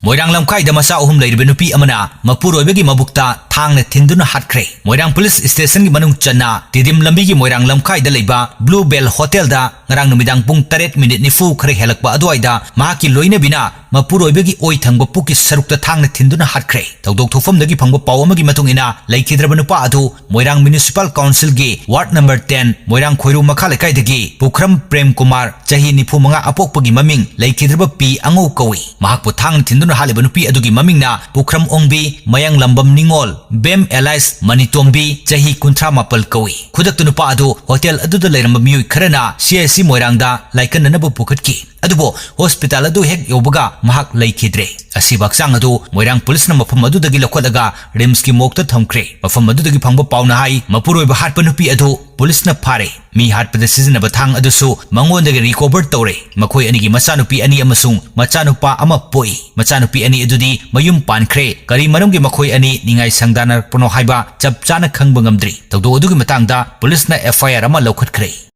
Moirang lamkai da masa ohum leirabi nupi amana mapuroibagi mabukta thangna thinduna hatkhre. Moirang police station gi manung channa tidim lambi gi moirang lamkai da leiba Blue Bell Hotel da ngarang numidang pung 7 nifu khare helakba aduaida mahaki loina bina mapuroibagi oi thangba puki sarukta thangna thinduna hatkhre. Tawdok thofam dagi phangba paw amagi matung ina leikidraba nupa adu Moirang Municipal Council gi Ward number 10 Moirang Khoiru Macha lekai dagi Pukram Prem Kumar chahi nifu manga apokpagi maming leikidraba pi angau kawi. Mahakpu thangna thinduna haliba nupi adugi mamingna Pukram Ongbi Mayang Lambam Ningol Bem Elias Manitombi chahi kuntra mapal kawi. Khudaktu nupa adu hotel aduda leiramba miyoi kharana CIC Moirangda laikananabu pukhatki. Adubo hospital adu hek yobaga mahak laikidre. Asibak sang adu Moirang police na mafam adudagi lakwalaga rims ki mokta thamkhre. Mafam adudagi phangba pauna hai mapuroiba hatpa nupi adu police na phare. Mi hatpada sizinaba thang adusu mangondagi recover tawre. Makhoi anigi machanupi ani amasung machanupa ama poi. Machanupi ani adudi mayum pankhre. Kari marumgi makhoi ani ningai sangdana prono haiba chap chana khangba ngamdri. Tawdo adugi matangda police na FIR ama laukhatkre.